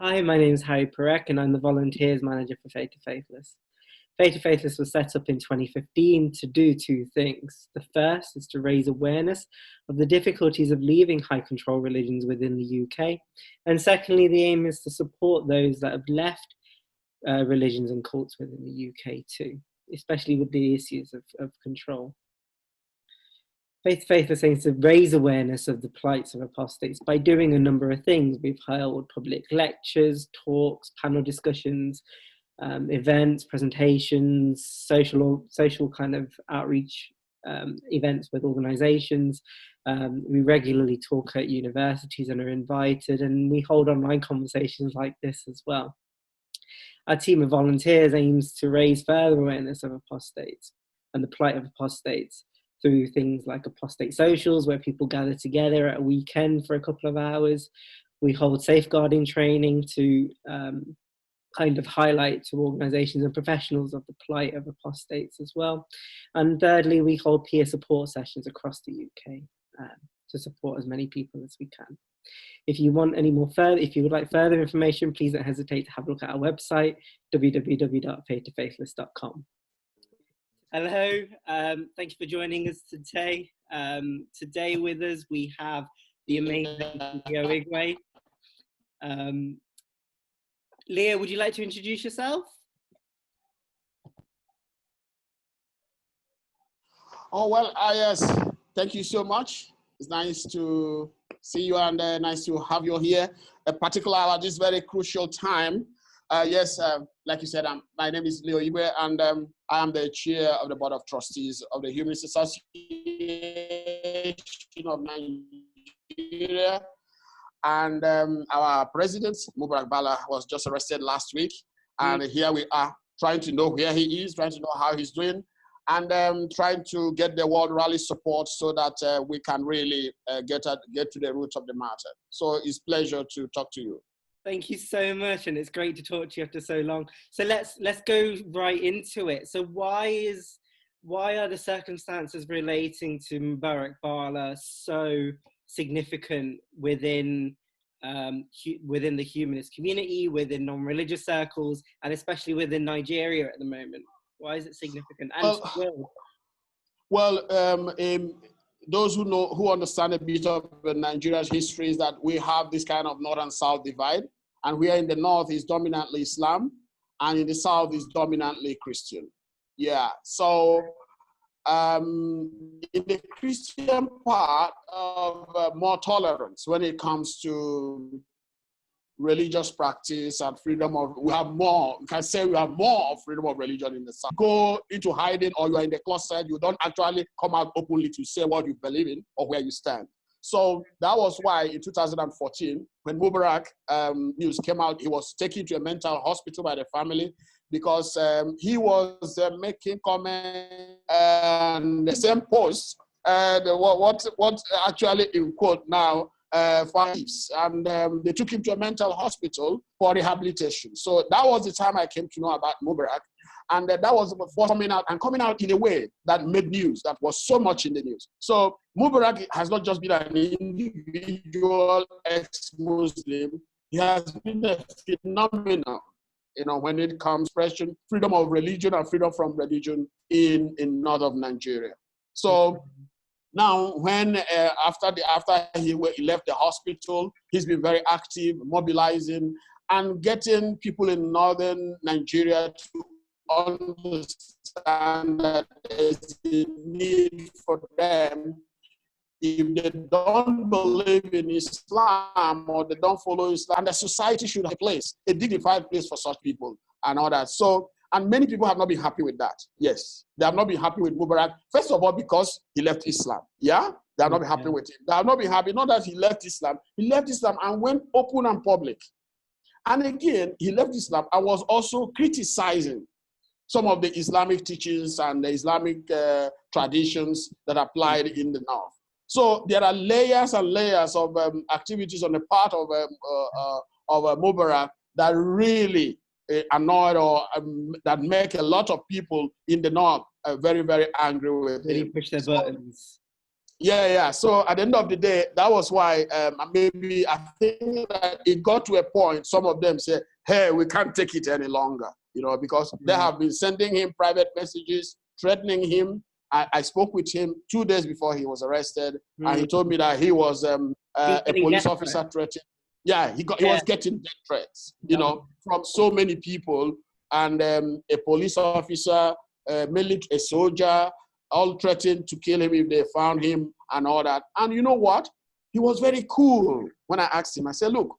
Hi, my name is Hari Parekh and I'm the Volunteers Manager for Faithless. Faithless was set up in 2015 to do two things. The first is to raise awareness of the difficulties of leaving high control religions within the UK. And secondly, the aim is to support those that have left religions and cults within the UK too, especially with the issues of control. Faithless aims to raise awareness of the plights of apostates by doing a number of things. We've held public lectures, talks, panel discussions, events, presentations, social kind of outreach events with organisations. We regularly talk at universities and are invited, and we hold online conversations like this as well. Our team of volunteers aims to raise further awareness of apostates and the plight of apostates through things like apostate socials, where people gather together at a weekend for a couple of hours. We hold safeguarding training to kind of highlight to organisations and professionals of the plight of apostates as well. And thirdly, we hold peer support sessions across the UK to support as many people as we can. If you want any more if you would like further information, please don't hesitate to have a look at our website, www.faithless.com. Hello, thank you for joining us today. Today with us, we have the amazing Leo Igwe. Leo, would you like to introduce yourself? Oh, well, yes, thank you so much. It's nice to see you and nice to have you here, particularly at this very crucial time. Yes, like you said, my name is Leo Igwe, and I am the chair of the Board of Trustees of the Humanist Association of Nigeria. And our president, Mubarak Bala, was just arrested last week. And here we are trying to know where he is, trying to know how he's doing, and trying to get the world rally support so that we can really get to the root of the matter. So it's a pleasure to talk to you. Thank you so much, and it's great to talk to you after so long. So let's go right into it. So why are the circumstances relating to Mubarak Bala so significant within the humanist community, within non-religious circles, and especially within Nigeria at the moment? Why is it significant? And those who understand a bit of Nigeria's history is that we have this kind of north and south divide, and we are in the north is dominantly Islam, and in the south is dominantly Christian. Yeah, so in the Christian part of more tolerance when it comes to religious practice and freedom of, we have more of freedom of religion in the south. Go into hiding, or you are in the closet, you don't actually come out openly to say what you believe in or where you stand. So that was why in 2014, when Mubarak news came out, he was taken to a mental hospital by the family because he was making comments and the same post, what actually in quote now, and they took him to a mental hospital for rehabilitation. So that was the time I came to know about Mubarak, and that was before coming out in a way that made news, that was so much in the news. So Mubarak has not just been an individual ex-Muslim, he has been a phenomenon, when it comes to expression, freedom of religion and freedom from religion in north of Nigeria. So now, when after he left the hospital, he's been very active, mobilizing, and getting people in northern Nigeria to understand that there's a need for them. If they don't believe in Islam or they don't follow Islam, the society should have a place, a dignified place for such people and all that. So, and many people have not been happy with that. Yes, they have not been happy with Mubarak. First of all, because he left Islam. Yeah, they have not been happy with him. They have not been happy, not that he left Islam and went open and public. And again, he left Islam and was also criticizing some of the Islamic teachings and the Islamic traditions that applied in the north. So there are layers and layers of activities on the part of Mubarak that really annoyed or that make a lot of people in the north very, very angry with him. Really push their buttons. Yeah. So at the end of the day, that was why maybe I think that it got to a point, some of them said, hey, we can't take it any longer, because they have been sending him private messages, threatening him. I spoke with him 2 days before he was arrested, and he told me that he was a police officer threatened. Yeah, he was getting death threats, from so many people, and a police officer, a soldier, all threatened to kill him if they found him and all that. And you know what? He was very cool when I asked him. I said, look,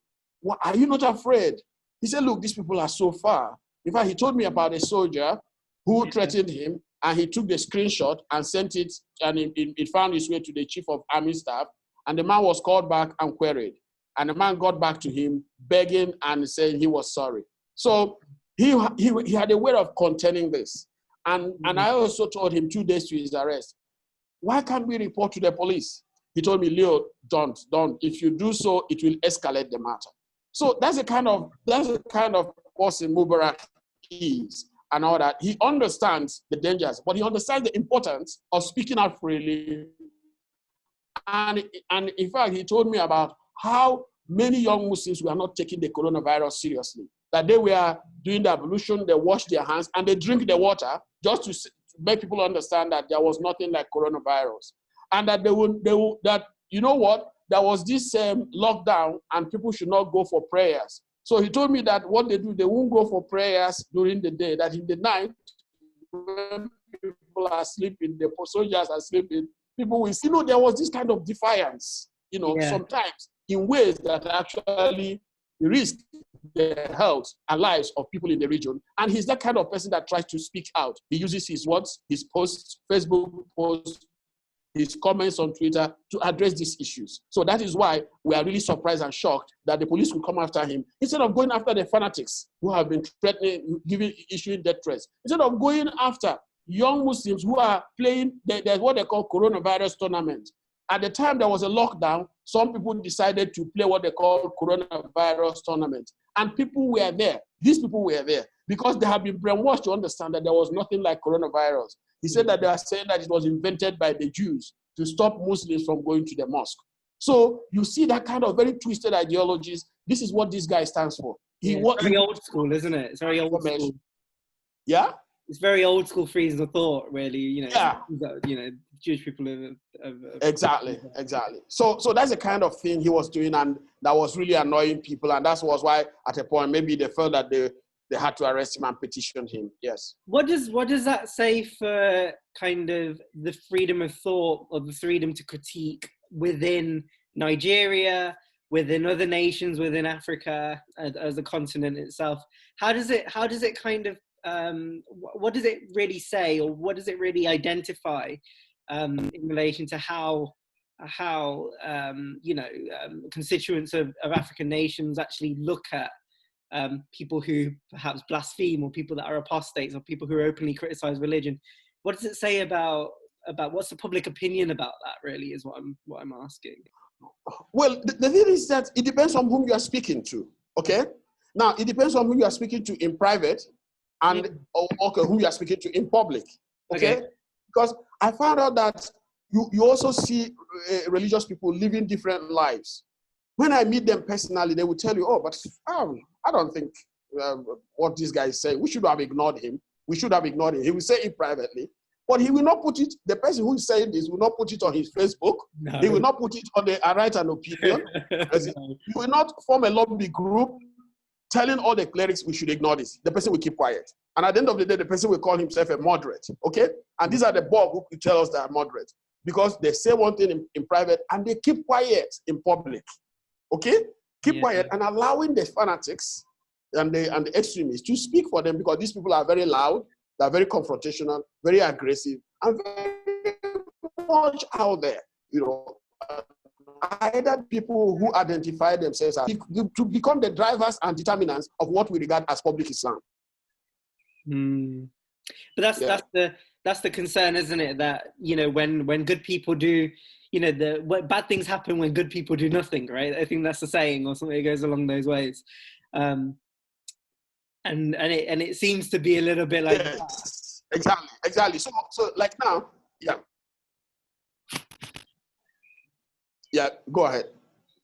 are you not afraid? He said, look, these people are so far. In fact, he told me about a soldier who threatened him, and he took the screenshot and sent it, and it found its way to the chief of army staff, and the man was called back and queried. And the man got back to him begging and saying he was sorry. So he had a way of containing this. And I also told him 2 days to his arrest, why can't we report to the police? He told me, Leo, don't. If you do so, it will escalate the matter. So that's the kind of person Mubarak is and all that. He understands the dangers, but he understands the importance of speaking out freely. And in fact, he told me about how many young Muslims were not taking the coronavirus seriously. That they were doing the ablution, they washed their hands, and they drink the water just to make people understand that there was nothing like coronavirus. And that there was this lockdown and people should not go for prayers. So he told me that what they do, they won't go for prayers during the day, that in the night, when people are sleeping, the soldiers are sleeping, people will, there was this kind of defiance, sometimes in ways that actually risk the health and lives of people in the region. And he's that kind of person that tries to speak out. He uses his words, his posts, Facebook posts, his comments on Twitter to address these issues. So that is why we are really surprised and shocked that the police will come after him. Instead of going after the fanatics who have been threatening, issuing death threats, instead of going after young Muslims who are playing what they call coronavirus tournament. At the time there was a lockdown, some people decided to play what they call coronavirus tournament. And people were there. These people were there because they have been brainwashed to understand that there was nothing like coronavirus. He said that they are saying that it was invented by the Jews to stop Muslims from going to the mosque. So you see that kind of very twisted ideologies. This is what this guy stands for. It's very old school, isn't it? It's very old school. Yeah? It's very old school freedom of thought, really. Yeah. Jewish people have exactly. So that's the kind of thing he was doing, and that was really annoying people, and that was why at a point maybe they felt that they had to arrest him and petition him. Yes. What does that say for kind of the freedom of thought or the freedom to critique within Nigeria, within other nations, within Africa as a continent itself? How does it kind of what does it really say, or what does it really identify in relation to how constituents of African nations actually look at people who perhaps blaspheme, or people that are apostates, or people who openly criticize religion? What does it say about what's the public opinion about that, really, is what I'm asking. Well, the thing is that it depends on whom you are speaking to, okay? Now, it depends on who you are speaking to in private and who you are speaking to in public, okay? Because I found out that you also see religious people living different lives. When I meet them personally, they will tell you, but I don't think what this guy is saying, we should have ignored him. He will say it privately, but he will not put it, the person who is saying this will not put it on his Facebook. No. He will not put it on the I Write an Opinion. He will not form a lobby group telling all the clerics we should ignore this. The person will keep quiet. And at the end of the day, the person will call himself a moderate, okay? And these are the Bob who will tell us they are moderate, because they say one thing in private and they keep quiet in public, okay? Keep quiet and allowing the fanatics and the extremists to speak for them, because these people are very loud, they're very confrontational, very aggressive, and very much out there, either people who identify themselves as to become the drivers and determinants of what we regard as public Islam. But that's the concern, isn't it? That when good people do, bad things happen when good people do nothing, right? I think that's the saying, or something that goes along those ways. And it seems to be a little bit like that. Exactly. So like now, Yeah, go ahead.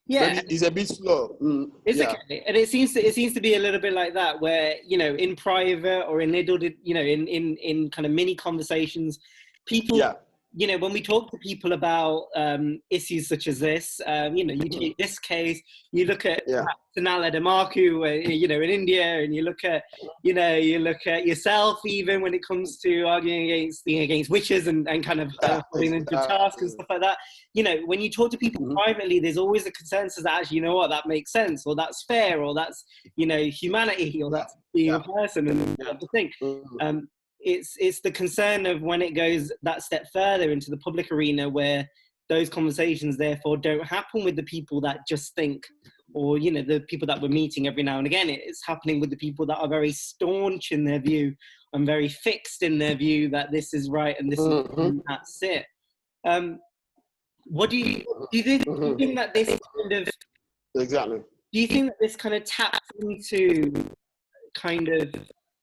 Yeah, Maybe it's a bit slow. it's Yeah. okay, and it seems to be a little bit like that, where in private or in little, in kind of mini conversations, people, Yeah. When we talk to people about issues such as this, you take this case, you look at Sanala Demarku, in India, and you look at yourself, even when it comes to arguing against witches and kind of holding them to task and stuff like that. When you talk to people privately, there's always a consensus that actually, that makes sense, or that's fair, or that's, humanity, or that's being a person, and the thing. It's the concern of when it goes that step further into the public arena, where those conversations therefore don't happen with the people that just think, or the people that we're meeting every now and again. It's happening with the people that are very staunch in their view and very fixed in their view that this is right and this is and that's it. What do you think that this kind of exactly? Do you think that this kind of taps into kind of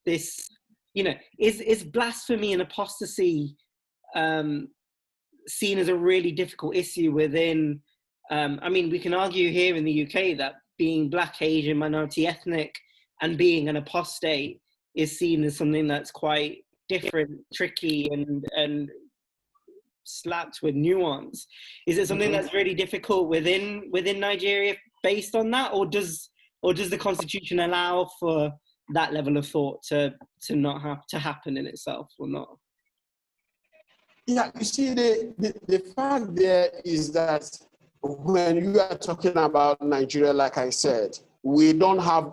this? Is blasphemy and apostasy seen as a really difficult issue within? We can argue here in the UK that being Black, Asian, minority ethnic, and being an apostate is seen as something that's quite different, tricky, and slapped with nuance. Is it something that's really difficult within Nigeria based on that, or does the Constitution allow for that level of thought to not have to happen in itself, or not? Yeah, you see, the fact there is that when you are talking about Nigeria, like I said, we don't have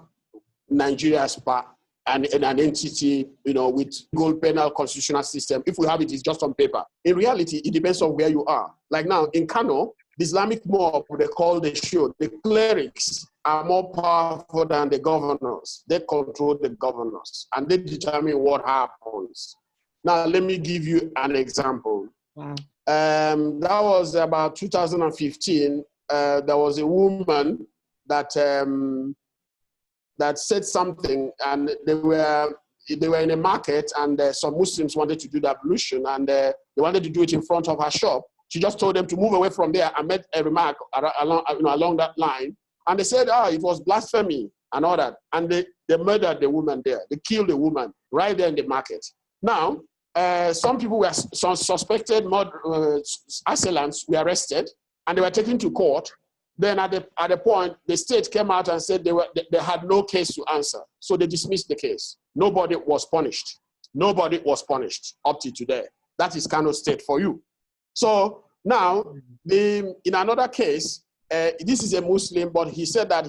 Nigeria as an entity, with gold penal constitutional system. If we have it, it's just on paper. In reality, it depends on where you are. Like now in Kano, the Islamic mob, they call the clerics are more powerful than the governors. They control the governors and they determine what happens. Now, let me give you an example. Wow. That was about 2015. There was a woman that said something, and they were in a market, and some Muslims wanted to do the ablution, and they wanted to do it in front of her shop. She just told them to move away from there and made a remark along that line. And they said, it was blasphemy and all that. And they murdered the woman there. They killed the woman right there in the market. Now, some people some suspected assailants were arrested and they were taken to court. Then at the point, the state came out and said they had no case to answer. So they dismissed the case. Nobody was punished. Nobody was punished up to today. That is Kano State for you. So now, in another case, this is a Muslim, but he said that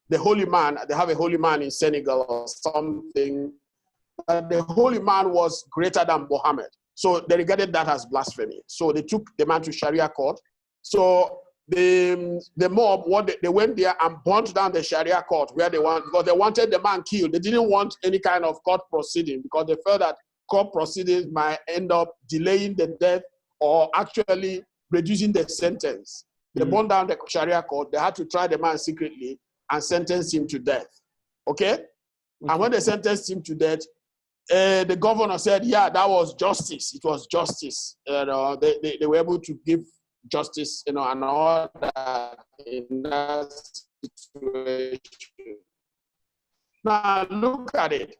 the holy man, they have a holy man in Senegal or something, the holy man was greater than Muhammad. So they regarded that as blasphemy. So they took the man to Sharia court. So the mob, they went there and burnt down the Sharia court where because they wanted the man killed. They didn't want any kind of court proceeding because they felt that court proceedings might end up delaying the death or actually reducing the sentence. They burned down the Sharia court. They had to try the man secretly and sentence him to death. Okay? And when they sentenced him to death, the governor said, yeah, that was justice. It was justice. They were able to give justice, and all that in that situation. Now look at it.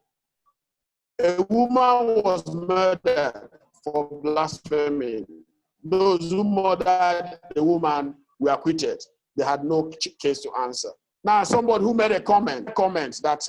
A woman was murdered for blasphemy. Those who murdered the woman were acquitted. They had no case to answer. Now, somebody who made a comment that,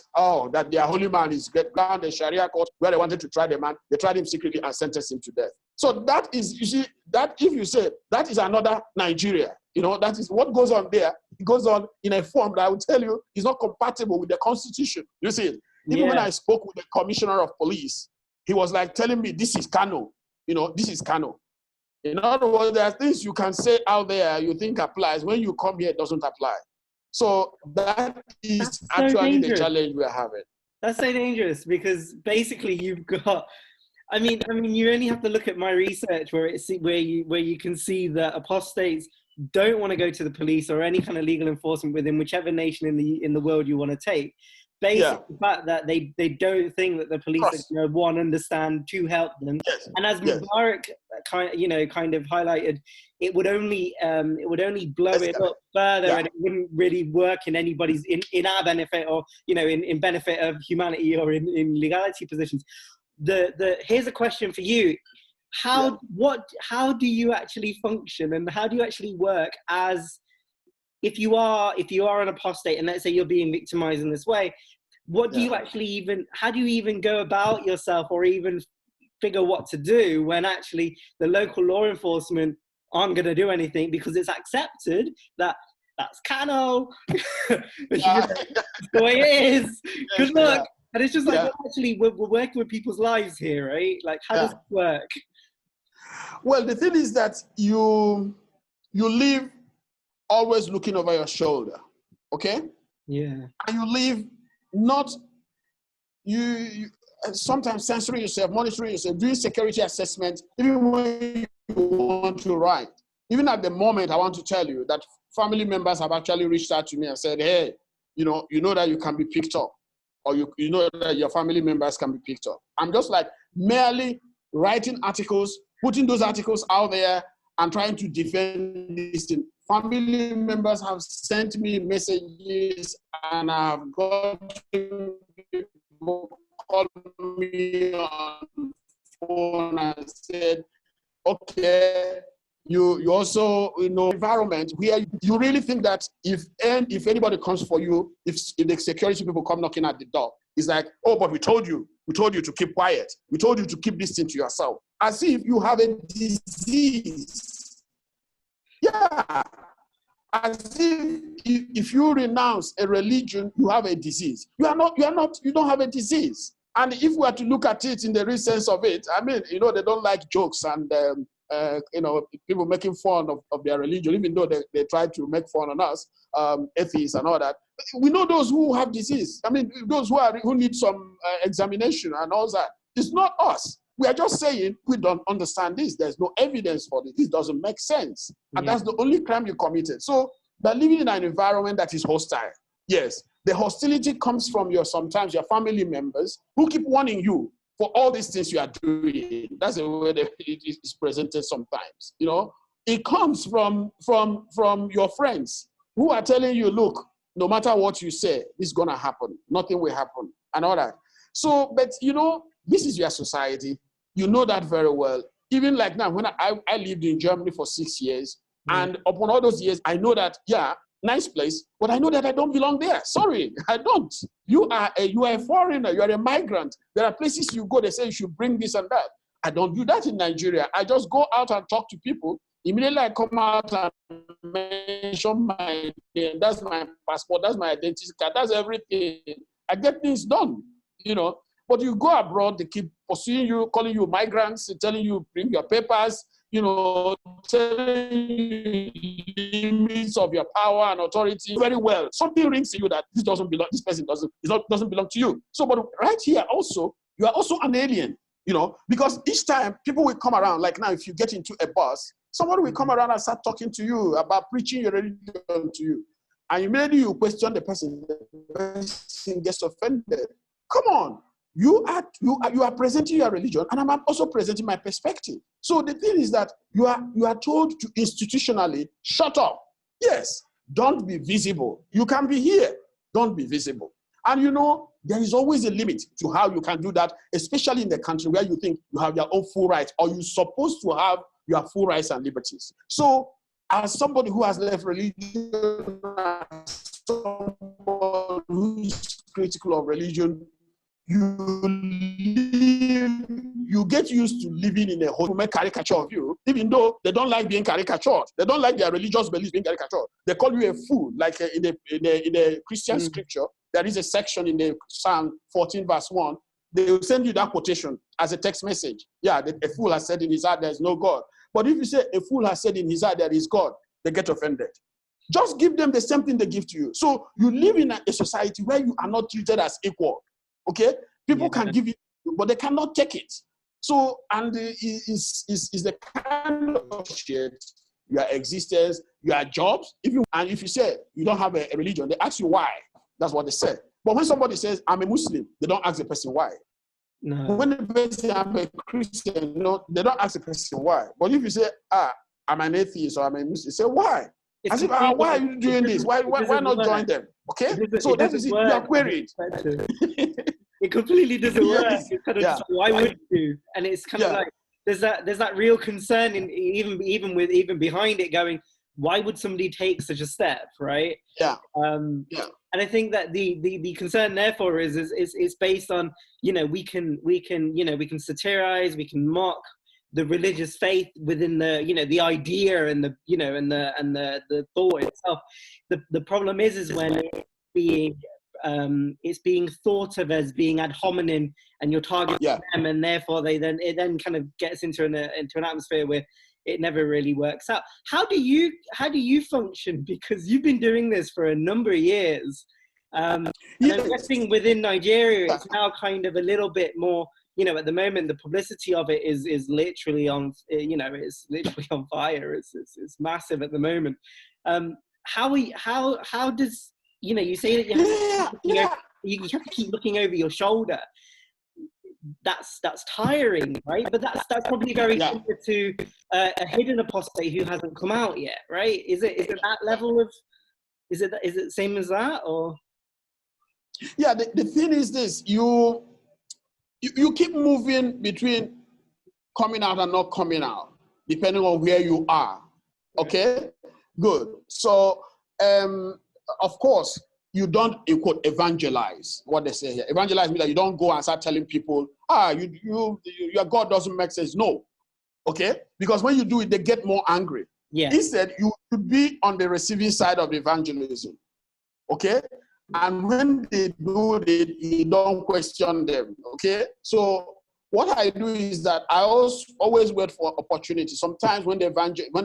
that their holy man is down the Sharia court where they wanted to try the man, they tried him secretly and sentenced him to death. So that is, you see, that if you say that is another Nigeria, that is what goes on there. It goes on in a form that I will tell you is not compatible with the Constitution. You see, even when I spoke with the commissioner of police, he was like telling me, this is Kano, this is Kano. In other words, there are things you can say out there you think applies. When you come here, it doesn't apply. So that is actually the challenge we're having. That's so dangerous because basically you've got, I mean, you only have to look at my research where you can see that apostates don't want to go to the police or any kind of legal enforcement within whichever nation in the world you want to take. basic fact that they don't think that the police are going to, one, understand, two, help them. Yes. And as Mubarak kind of highlighted, it would only blow it up further, and it wouldn't really work in anybody's in our benefit, or in benefit of humanity, or in legality positions. Here's a question for you. How do you actually function, and how do you actually work as, if you are an apostate, and let's say you're being victimized in this way, what do you actually how do you even go about yourself, or even figure what to do when actually the local law enforcement aren't going to do anything because it's accepted that that's Kano, the way it is, good luck. And it's just like, actually, we're working with people's lives here, right? Like, how does it work? Well, the thing is that you live always looking over your shoulder, okay? Yeah. And you live you sometimes censoring yourself, monitoring yourself, doing security assessment, even when you want to write. Even at the moment, I want to tell you that family members have actually reached out to me and said, hey, you know that you can be picked up, or you know that your family members can be picked up. I'm just like merely writing articles, putting those articles out there and trying to defend this thing. Family members have sent me messages, and I've got people call me on phone and said, okay, you also, environment where you really think that if anybody comes for you, if the security people come knocking at the door, it's like, oh, but we told you to keep quiet. We told you to keep this thing to yourself. As if you have a disease. Yeah. As if you renounce a religion, you have a disease. You don't have a disease. And if we are to look at it in the real sense of it, I mean, they don't like jokes and, people making fun of their religion, even though they try to make fun on us, atheists and all that. We know those who have disease. I mean, those who need some examination and all that. It's not us. We are just saying we don't understand this. There's no evidence for this. This doesn't make sense. And that's the only crime you committed. So by living in an environment that is hostile, yes, the hostility comes from sometimes your family members who keep warning you for all these things you are doing. That's the way it is presented sometimes. It comes from your friends who are telling you, look, no matter what you say, it's going to happen. Nothing will happen and all that. So, but this is your society. You know that very well. Even like now, when I lived in Germany for 6 years, and upon all those years, I know that, nice place, but I know that I don't belong there. Sorry, I don't. You are a foreigner. You are a migrant. There are places you go, they say you should bring this and that. I don't do that in Nigeria. I just go out and talk to people. Immediately I come out and mention my name. That's my passport. That's my identity card. That's everything. I get things done, But you go abroad, they keep pursuing you, calling you migrants, telling you bring your papers, telling you limits of your power and authority. Very well. Something rings to you that this doesn't belong, this person doesn't belong to you. So, but right here also, you are also an alien, because each time people will come around, like now, if you get into a bus, somebody will come around and start talking to you about preaching your religion to you. And immediately you question the person gets offended. Come on. You are presenting your religion, and I'm also presenting my perspective. So the thing is that you are told to institutionally shut up. Yes, don't be visible. You can be here, don't be visible. And there is always a limit to how you can do that, especially in the country where you think you have your own full rights, or you're supposed to have your full rights and liberties. So as somebody who has left religion, as someone who's critical of religion, you get used to living in a home to make caricature of you, even though they don't like being caricatured. They don't like their religious beliefs being caricatured. They call you a fool. Like in the Christian scripture, there is a section in the Psalm 14 verse 1. They will send you that quotation as a text message. Yeah, a fool has said in his heart there is no God. But if you say a fool has said in his heart there is God, they get offended. Just give them the same thing they give to you. So you live in a society where you are not treated as equal. Okay, people can give it, but they cannot take it. So, and is the kind of shit, your existence, your jobs. If you say you don't have a religion, they ask you why. That's what they say. But when somebody says, I'm a Muslim, they don't ask the person why. No. When the person says, I'm a Christian, they don't ask the person why. But if you say, I'm an atheist or I'm a Muslim, say, why? I say, why are you doing this? Why not join them? Okay? So that is it. You are queried. It completely doesn't work. Yes. It's kind of just, why would you? And it's kind of like, there's that real concern in even behind it going, why would somebody take such a step, right? And I think that the concern therefore is based on, we can satirize, we can mock the religious faith within the the idea and the thought itself. The problem is when it's being thought of as being ad hominem, and you're targeting them, and therefore it then kind of gets into an atmosphere where it never really works out. How do you function? Because you've been doing this for a number of years. And I'm guessing within Nigeria, it's now kind of a little bit more, at the moment, the publicity of it is literally on, it's literally on fire. It's massive at the moment. How does, you say that you have to keep looking over your shoulder. That's tiring, right? But that's probably very similar to a hidden apostate who hasn't come out yet, right? Is it that level of, is it the same as that, or? Yeah, the thing is this, you keep moving between coming out and not coming out, depending on where you are. Okay, good. So, of course, you don't, in quote, evangelize, what they say here. Evangelize means that you don't go and start telling people, your God doesn't make sense. No, okay? Because when you do it, they get more angry. Yeah. Instead, you should be on the receiving side of evangelism, okay? And when they do it, you don't question them, okay? So what I do is that I always wait for opportunity. Sometimes when they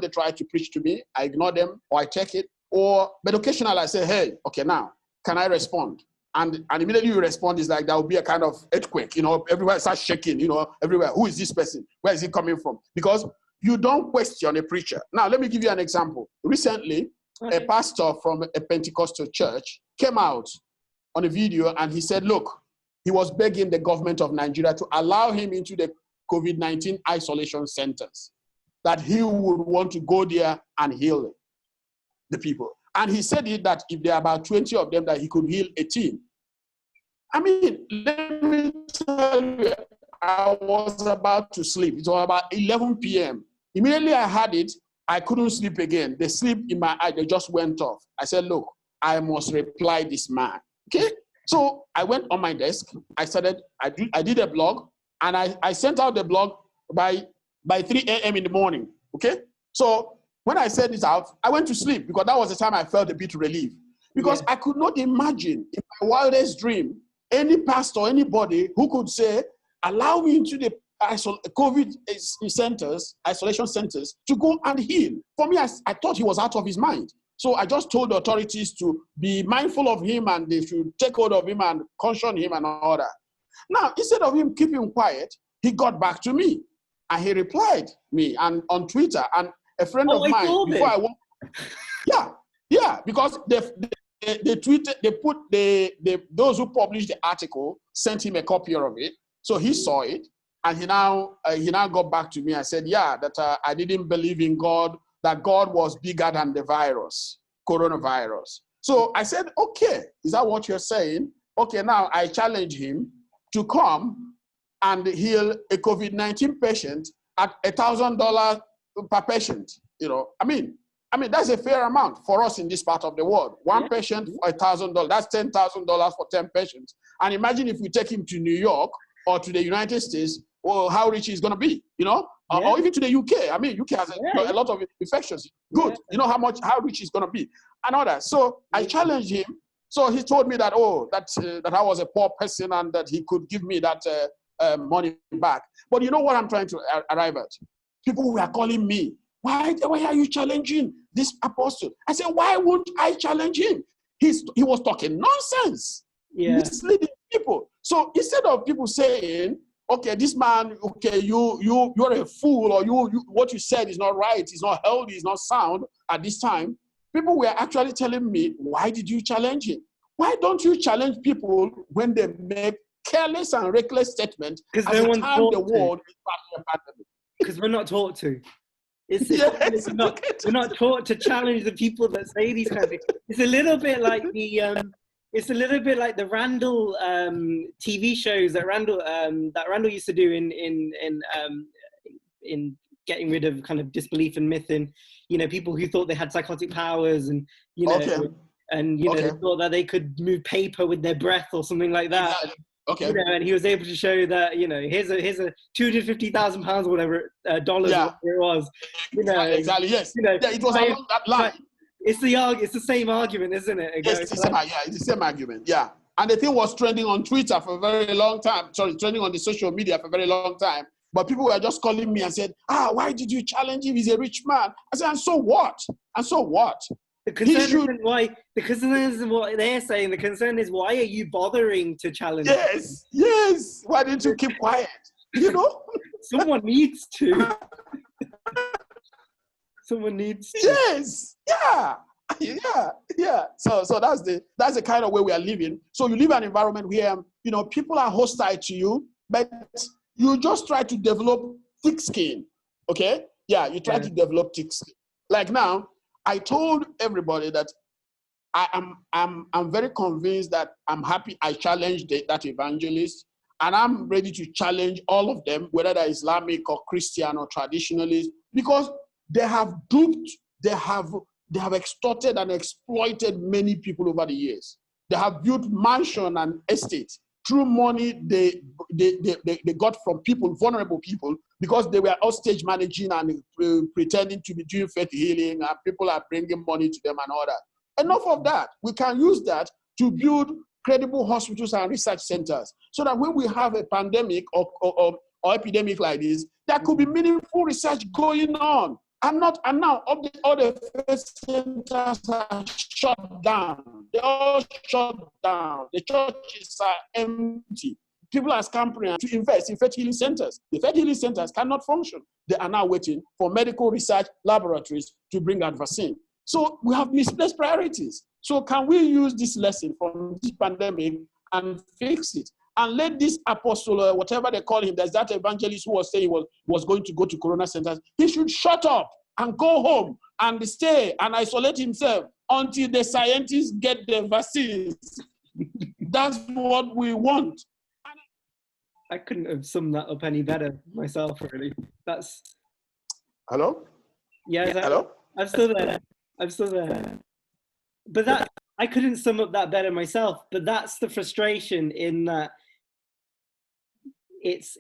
try to preach to me, I ignore them or I take it. But occasionally I say, hey, okay, now, can I respond? And immediately you respond, is like there will be a kind of earthquake, everywhere starts shaking, everywhere. Who is this person? Where is he coming from? Because you don't question a preacher. Now, let me give you an example. Recently, a pastor from a Pentecostal church came out on a video and he said, look, he was begging the government of Nigeria to allow him into the COVID-19 isolation centers, that he would want to go there and heal the people. And he said that if there are about 20 of them, that he could heal 18. I mean, let me tell you, I was about to sleep. It was about 11 p.m. Immediately I had it, I couldn't sleep again. The sleep in my eye, they just went off. I said, look, I must reply this man. Okay? So I went on my desk. I did a blog, and I sent out the blog by 3 a.m. in the morning. Okay? So when I said this out, I went to sleep because that was the time I felt a bit relieved. Because I could not imagine in my wildest dream any pastor, anybody who could say, allow me into the COVID isolation centers to go and heal. For me, I thought he was out of his mind. So I just told the authorities to be mindful of him and they should take hold of him and caution him and all that. Now, instead of him keeping quiet, he got back to me and he replied me and on Twitter. And a friend of mine, before I walked, because they tweeted, those who published the article sent him a copy of it, so he saw it, and he now got back to me and said, that I didn't believe in God, that God was bigger than the virus, coronavirus. So I said, okay, is that what you're saying? Okay, now I challenge him to come and heal a COVID-19 patient at $1,000 per patient. I mean, that's a fair amount for us in this part of the world. One patient for $1,000, that's $10,000 for 10 patients. And imagine if we take him to New York or to the United States, how rich he's going to be, or even to the UK. I mean, UK has a lot of infections. Good. How rich he's going to be and all that. So I challenged him. So he told me that, that I was a poor person and that he could give me that money back. But you know what I'm trying to arrive at? People were calling me, why are you challenging this apostle? I said, why won't I challenge him? He was talking nonsense, misleading people. So instead of people saying, okay, this man, okay, you're a fool, or you what you said is not right, it's not healthy, it's not sound at this time, people were actually telling me, why did you challenge him? Why don't you challenge people when they make careless and reckless statements at no the one's time the world is battling a pandemic? Because we're not taught to. Yes, we're not taught to challenge the people that say these kinds of things. It's a little bit like the Randall TV shows that Randall used to do in getting rid of kind of disbelief and myth in, people who thought they had psychotic powers and they thought that they could move paper with their breath or something like that. Exactly. Okay. And he was able to show that, here's a £250,000 or whatever, dollars, whatever it was. Exactly. Yes. It was along that line. It's the same argument, isn't it? Yes, it's the same argument. Yeah. And the thing was trending on Twitter for a very long time. Sorry, trending on the social media for a very long time. But people were just calling me and said, why did you challenge him? He's a rich man. I said, and so what? The concern is what they're saying. The concern is, why are you bothering to challenge? Yes. Why didn't you keep quiet? Someone needs to. Someone needs to. Yes. Yeah. So that's the kind of way we are living. So you live in an environment where people are hostile to you, but you just try to develop thick skin. Okay? Yeah, you try to develop thick skin. Like now, I told everybody that I'm very convinced that I'm happy I challenged that evangelist, and I'm ready to challenge all of them, whether they're Islamic or Christian or traditionalist, because they have duped, they have extorted and exploited many people over the years. They have built mansion and estates through money they got from people, vulnerable people, because they were hostage managing and pretending to be doing faith healing, and people are bringing money to them and all that. Enough of that. We can use that to build credible hospitals and research centers, so that when we have a pandemic or epidemic like this, there could be meaningful research going on. And now all the faith centers are shut down. They all shut down. The churches are empty. People are scampering to invest in faith healing centers. The faith healing centers cannot function. They are now waiting for medical research laboratories to bring out vaccine. So we have misplaced priorities. So can we use this lesson from this pandemic and fix it? And let this apostle, or whatever they call him, there's that evangelist who was saying was going to go to corona centers. He should shut up and go home and stay and isolate himself until the scientists get the vaccines. That's what we want. I couldn't have summed that up any better myself, really. That's... Hello? Yeah, hello? I'm still there. But I couldn't sum up that better myself, but that's the frustration in that it's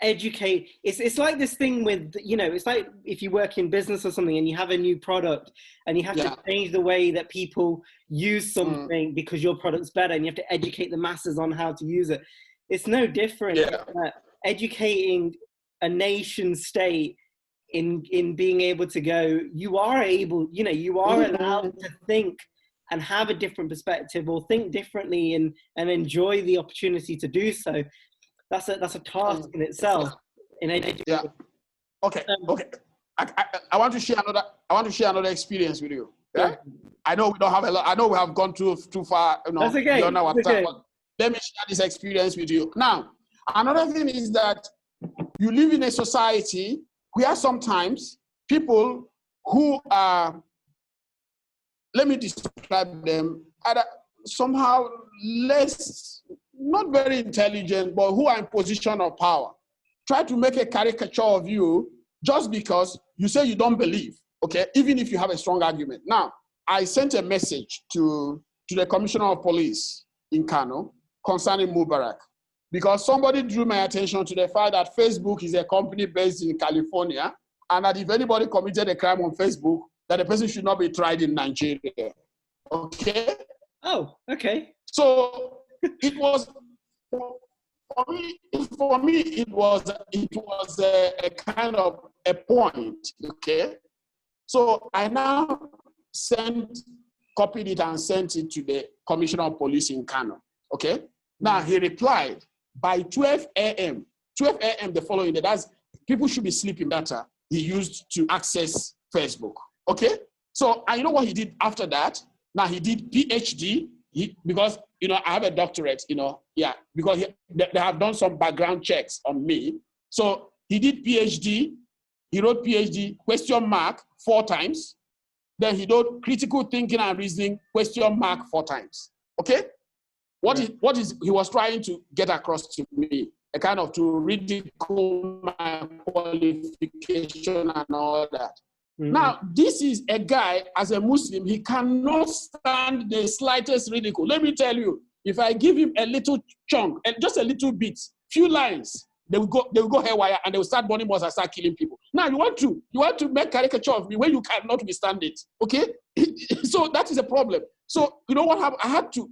educate. It's like this thing with, it's like if you work in business or something and you have a new product and you have to change the way that people use something because your product's better, and you have to educate the masses on how to use it. It's no different. Educating a nation state in being able to go, you are allowed to think and have a different perspective or think differently and enjoy the opportunity to do so. That's a task in itself. In education. Yeah. Okay. I want to share another experience with you. Yeah? I know we don't have a lot. I know we have gone too far. That's okay. Beyond our time, but let me share this experience with you. Now, another thing is that you live in a society where sometimes people who are, let me describe them, are somehow less, not very intelligent, but who are in position of power, try to make a caricature of you just because you say you don't believe, okay, even if you have a strong argument. Now, I sent a message to the Commissioner of Police in Kano concerning Mubarak, because somebody drew my attention to the fact that Facebook is a company based in California, and that if anybody committed a crime on Facebook, that the person should not be tried in Nigeria. Okay? Oh, okay. So it was, for me, it was a kind of a point, okay? So I now copied it and sent it to the Commissioner of Police in Kano, okay? Now he replied by 12 a.m. the following day, that's people should be sleeping data he used to access Facebook, okay? So, and you know what he did after that? Now he did PhD, because, you know, I have a doctorate, you know, yeah, because they have done some background checks on me. So he did PhD, he wrote PhD, question mark, 4 times. Then he wrote critical thinking and reasoning, question mark, 4 times. Okay? What is he was trying to get across to me? A kind of to ridicule my qualification and all that. Mm-hmm. Now, this is a guy, as a Muslim, he cannot stand the slightest ridicule. Let me tell you, if I give him a little chunk, just a little bit, few lines, they will go haywire and they will start burning mosques and start killing people. Now, you want to make caricature of me when you cannot withstand it, okay? So that is a problem. So, you know what happened?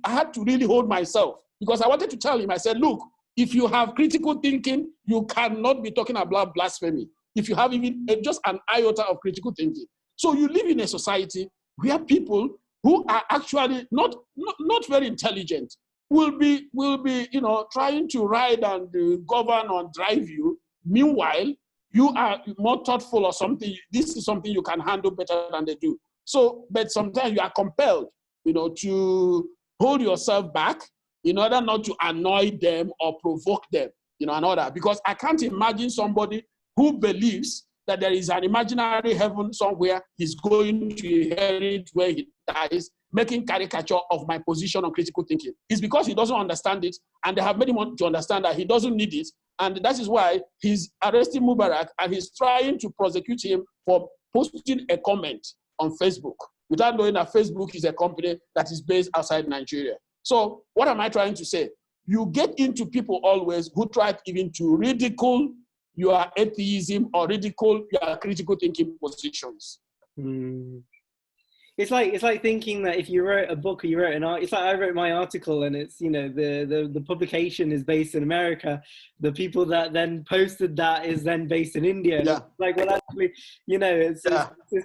I had to really hold myself because I wanted to tell him, I said, look, if you have critical thinking, you cannot be talking about blasphemy. If you have even just an iota of critical thinking. So you live in a society where people who are actually not very intelligent will be, you know, trying to ride and govern or drive you. Meanwhile, you are more thoughtful or something. This is something you can handle better than they do. So, but sometimes you are compelled, you know, to hold yourself back in order not to annoy them or provoke them, you know, and all that. Because I can't imagine somebody who believes that there is an imaginary heaven somewhere he's going to inherit where he dies, making caricature of my position on critical thinking. It's because he doesn't understand it, and they have made him to understand that he doesn't need it, and that is why he's arresting Mubarak, and he's trying to prosecute him for posting a comment on Facebook, without knowing that Facebook is a company that is based outside Nigeria. So what am I trying to say? You get into people always who try even to ridicule your atheism or ridicule your critical thinking positions. It's like thinking that if you wrote a book or you wrote an art, it's like I wrote my article and it's, you know, the publication is based in America. The people that then posted that is then based in India. Yeah. Like, well, actually, you know, it's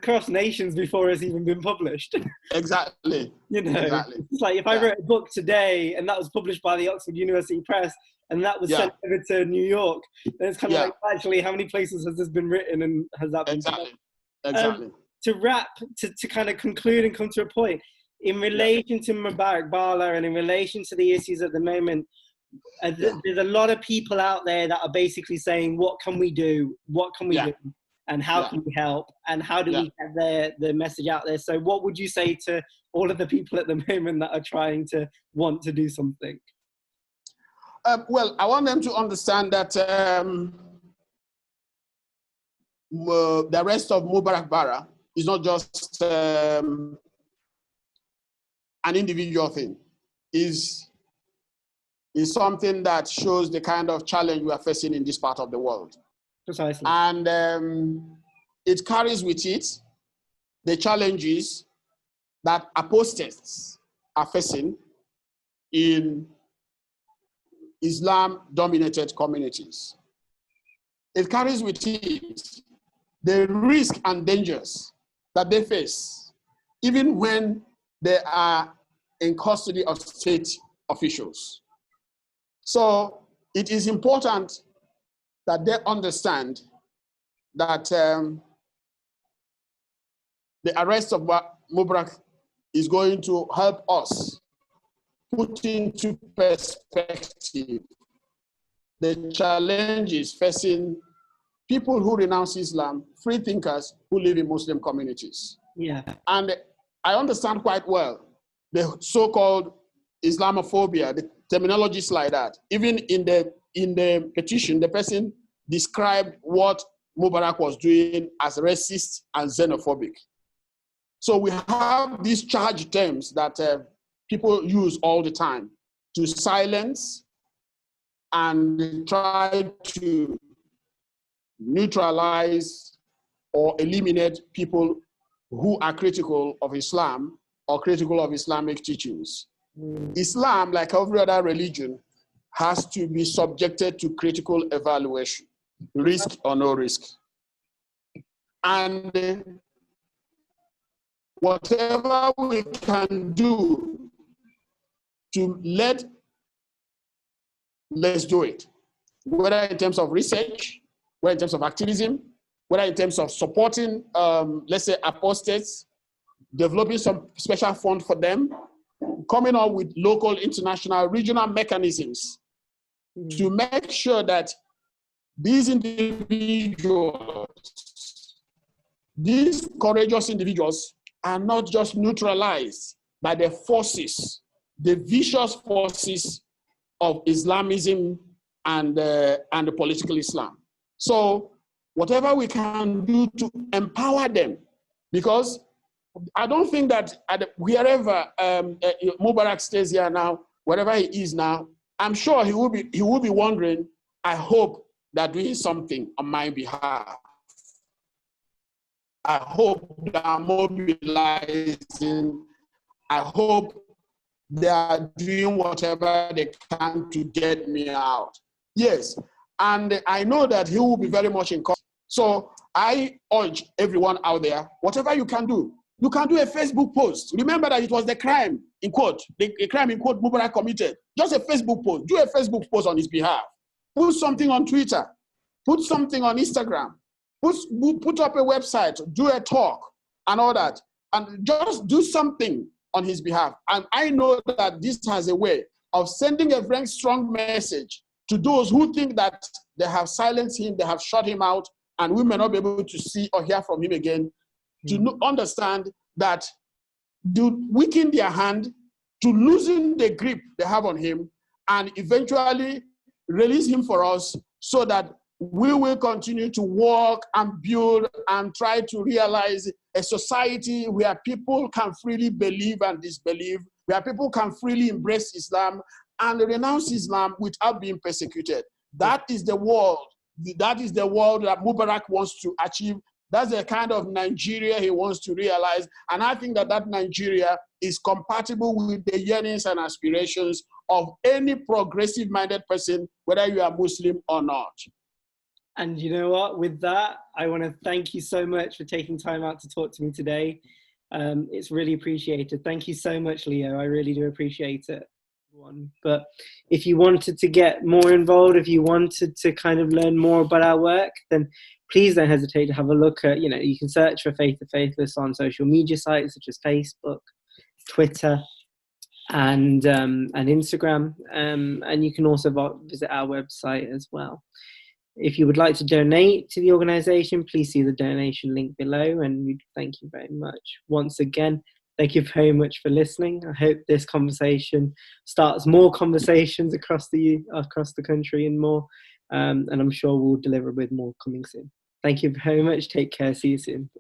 cross nations before it's even been published. Exactly. You know, exactly. It's like if I wrote a book today and that was published by the Oxford University Press and that was sent over to New York, then it's kind of like, actually, how many places has this been written and has that been done? Exactly. To wrap, to kind of conclude and come to a point, in relation to Mubarak Bala and in relation to the issues at the moment, there's a lot of people out there that are basically saying, what can we do? What can we do? And how can we help? And how do we get the message out there? So what would you say to all of the people at the moment that are trying to want to do something? Well, I want them to understand that the arrest of Mubarak Bala is not just an individual thing. Is something that shows the kind of challenge we are facing in this part of the world. Precisely. And it carries with it the challenges that apostates are facing in Islam-dominated communities. It carries with it the risk and dangers that they face, even when they are in custody of state officials. So it is important that they understand that the arrest of Mubarak is going to help us put into perspective the challenges facing people who renounce Islam, free thinkers who live in Muslim communities. Yeah. And I understand quite well the so-called Islamophobia, the terminologies like that. Even in the petition, the person described what Mubarak was doing as racist and xenophobic. So we have these charged terms that people use all the time to silence and try to neutralize or eliminate people who are critical of Islam or critical of Islamic teachings. Islam, like every other religion, has to be subjected to critical evaluation, risk or no risk. And whatever we can do to let's do it, whether in terms of research, whether in terms of activism, whether in terms of supporting, let's say, apostates, developing some special fund for them, coming up with local, international, regional mechanisms to make sure that these individuals, these courageous individuals, are not just neutralized by the forces, the vicious forces of Islamism and the political Islam. So whatever we can do to empower them, because I don't think that wherever Mubarak stays here now, wherever he is now, I'm sure he will be wondering, I hope they're doing something on my behalf. I hope they are mobilizing. I hope they are doing whatever they can to get me out. Yes, and I know that he will be very much encouraged. So I urge everyone out there, whatever you can do a Facebook post. Remember that it was the crime, in quote, the crime in quote Mubarak committed. Just a Facebook post. Do a Facebook post on his behalf. Put something on Twitter. Put something on Instagram. Put up a website. Do a talk and all that. And just do something on his behalf. And I know that this has a way of sending a very strong message to those who think that they have silenced him, they have shut him out, and we may not be able to see or hear from him again, to understand that to weaken their hand, to loosen the grip they have on him, and eventually release him for us so that we will continue to work and build and try to realize a society where people can freely believe and disbelieve, where people can freely embrace Islam and renounce Islam without being persecuted. That is the world. That is the world that Mubarak wants to achieve. That's the kind of Nigeria he wants to realize. And I think that Nigeria is compatible with the yearnings and aspirations of any progressive-minded person, whether you are Muslim or not. And you know what? With that, I want to thank you so much for taking time out to talk to me today. It's really appreciated. Thank you so much, Leo. I really do appreciate it. But if you wanted to get more involved, if you wanted to kind of learn more about our work, then please don't hesitate to have a look at, you can search for Faith the Faithless on social media sites such as Facebook, Twitter, and Instagram. And you can also visit our website as well. If you would like to donate to the organization, please see the donation link below, and we thank you very much. Once again, thank you very much for listening. I hope this conversation starts more conversations across the country and more, and I'm sure we'll deliver with more coming soon. Thank you very much. Take care. See you soon.